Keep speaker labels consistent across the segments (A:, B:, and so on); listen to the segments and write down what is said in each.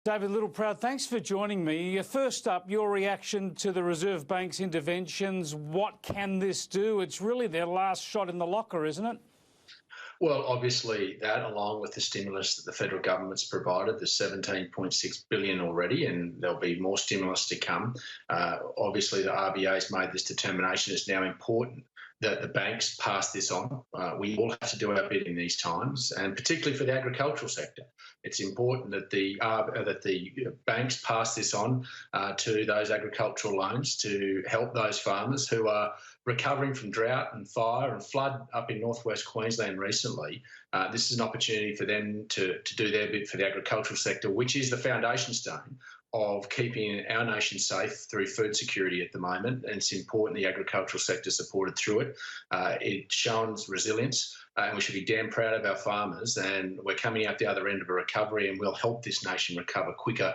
A: David Littleproud, thanks for joining me. First up, your reaction to the Reserve Bank's interventions. What can this do? It's really their last shot in the locker, isn't it?
B: Well, obviously that, along with the stimulus that the federal government's provided, the $17.6 billion already, and there'll be more stimulus to come. Obviously, the RBA's made this determination. It's now important that the banks pass this on. We all have to do our bit in these times, and particularly for the agricultural sector. It's important that the banks pass this on to those agricultural loans to help those farmers who are recovering from drought and fire and flood up in northwest Queensland recently. This is an opportunity for them to do their bit for the agricultural sector, which is the foundation stone of keeping our nation safe through food security at the moment. And it's important the agricultural sector supported through it. It shows resilience, and we should be damn proud of our farmers. And we're coming out the other end of a recovery, and we'll help this nation recover quicker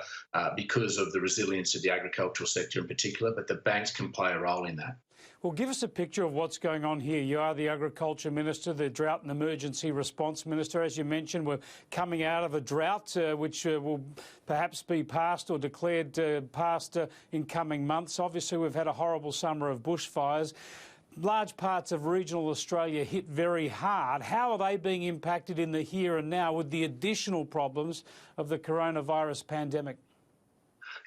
B: because of the resilience of the agricultural sector in particular, but the banks can play a role in that.
A: Well, give us a picture of what's going on here. You are the Agriculture Minister, the Drought and Emergency Response Minister. As you mentioned, we're coming out of a drought, which will perhaps be passed or declared passed in coming months. Obviously, we've had a horrible summer of bushfires. Large parts of regional Australia hit very hard. How are they being impacted in the here and now with the additional problems of the coronavirus pandemic?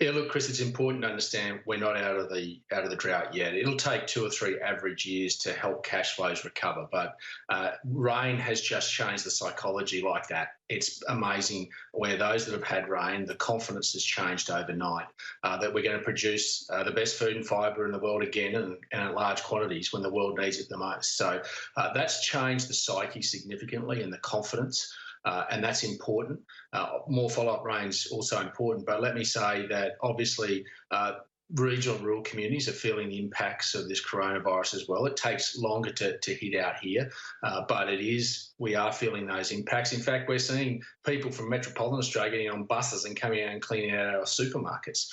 B: Yeah, look, Chris, it's important to understand we're not out of the drought yet. It'll take 2 or 3 average years to help cash flows recover, but rain has just changed the psychology like that. It's amazing where those that have had rain, the confidence has changed overnight, that we're going to produce the best food and fibre in the world again and at large quantities when the world needs it the most. So that's changed the psyche significantly and the confidence. And that's important. More follow-up rain's also important. But let me say that obviously regional and rural communities are feeling the impacts of this coronavirus as well. It takes longer to hit out here, but we are feeling those impacts. In fact, we're seeing people from metropolitan Australia getting on buses and coming out and cleaning out our supermarkets.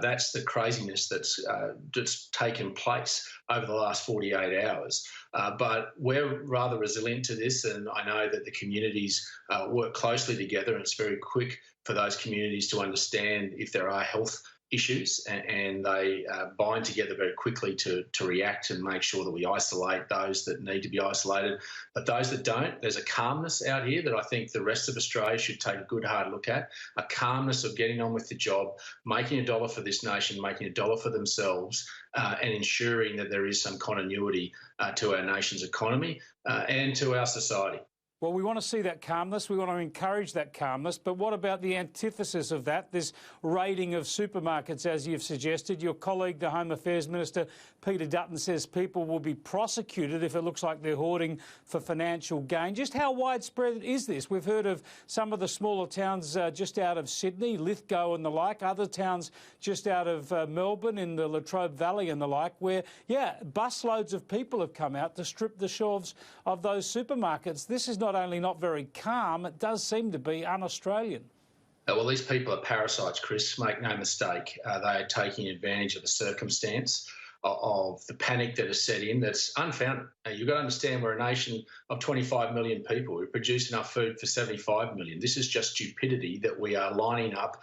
B: That's the craziness that's taken place over the last 48 hours. But we're rather resilient to this, and I know that the communities work closely together, and it's very quick for those communities to understand if there are health issues, and they bind together very quickly to react and make sure that we isolate those that need to be isolated. But those that don't, there's a calmness out here that I think the rest of Australia should take a good hard look at, a calmness of getting on with the job, making a dollar for this nation, making a dollar for themselves, and ensuring that there is some continuity to our nation's economy and to our society.
A: Well, we want to see that calmness. We want to encourage that calmness. But what about the antithesis of that, this raiding of supermarkets, as you've suggested? Your colleague, the Home Affairs Minister, Peter Dutton, says people will be prosecuted if it looks like they're hoarding for financial gain. Just how widespread is this? We've heard of some of the smaller towns just out of Sydney, Lithgow and the like, other towns just out of Melbourne in the Latrobe Valley and the like, where, yeah, busloads of people have come out to strip the shelves of those supermarkets. This is not only not very calm, it does seem to be un-Australian.
B: Well, these people are parasites, Chris, make no mistake. They are taking advantage of the circumstance of the panic that has set in that's unfounded. You've got to understand we're a nation of 25 million people. We produce enough food for 75 million. This is just stupidity that we are lining up,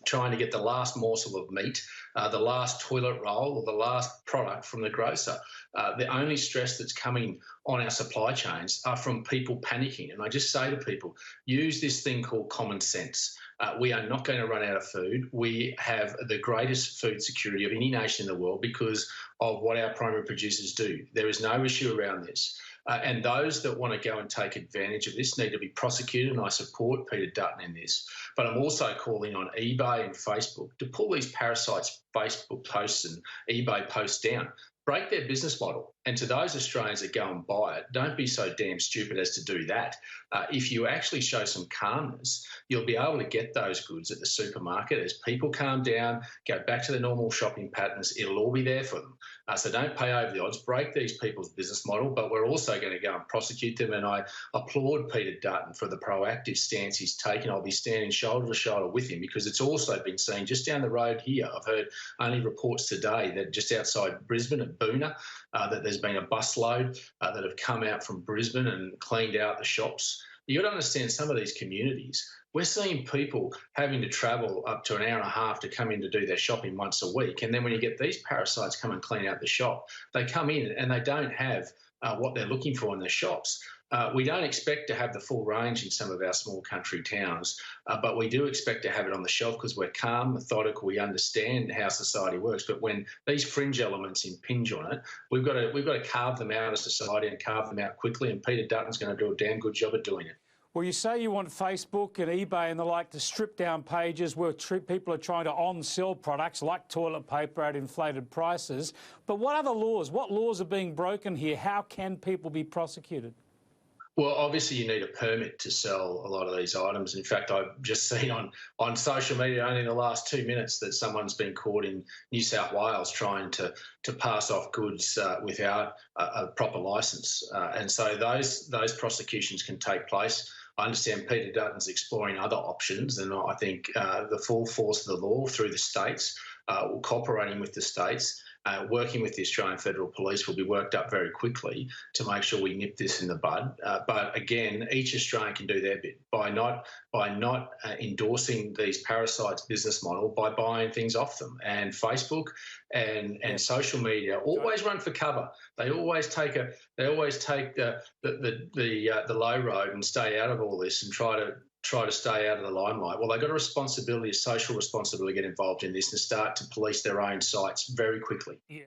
B: trying to get the last morsel of meat, the last toilet roll or the last product from the grocer. The only stress that's coming on our supply chains are from people panicking. And I just say to people, use this thing called common sense. We are not going to run out of food. We have the greatest food security of any nation in the world because of what our primary producers do. There is no issue around this. And those that want to go and take advantage of this need to be prosecuted, and I support Peter Dutton in this. But I'm also calling on eBay and Facebook to pull these parasites Facebook posts and eBay posts down. Break their business model. And to those Australians that go and buy it, don't be so damn stupid as to do that. If you actually show some calmness, you'll be able to get those goods at the supermarket. As people calm down, go back to their normal shopping patterns, it'll all be there for them. So don't pay over the odds, break these people's business model, but we're also going to go and prosecute them. And I applaud Peter Dutton for the proactive stance he's taken. I'll be standing shoulder to shoulder with him because it's also been seen just down the road here. I've heard only reports today that just outside Brisbane at Boona, that there's been a busload that have come out from Brisbane and cleaned out the shops. You've got to understand some of these communities we're seeing people having to travel up to an hour and a half to come in to do their shopping once a week. And then when you get these parasites come and clean out the shop, they come in and they don't have what they're looking for in the shops. We don't expect to have the full range in some of our small country towns, but we do expect to have it on the shelf because we're calm, methodical, we understand how society works. But when these fringe elements impinge on it, we've got to carve them out of society and carve them out quickly, and Peter Dutton's going to do a damn good job at doing it.
A: Well, you say you want Facebook and eBay and the like to strip down pages where people are trying to on-sell products like toilet paper at inflated prices. But what laws are being broken here? How can people be prosecuted?
B: Well, obviously you need a permit to sell a lot of these items. In fact, I've just seen on social media only in the last 2 minutes that someone's been caught in New South Wales trying to pass off goods without a proper licence. And so those prosecutions can take place. I understand Peter Dutton's exploring other options, and I think the full force of the law through the states, cooperating with the states, working with the Australian Federal Police will be worked up very quickly to make sure we nip this in the bud. But again, each Australian can do their bit by not endorsing these parasites business model, by buying things off them. And Facebook and social media always run for cover. They always take the low road and stay out of all this and try to stay out of the limelight. Well, they've got a social responsibility to get involved in this and start to police their own sites very quickly.
A: Yeah.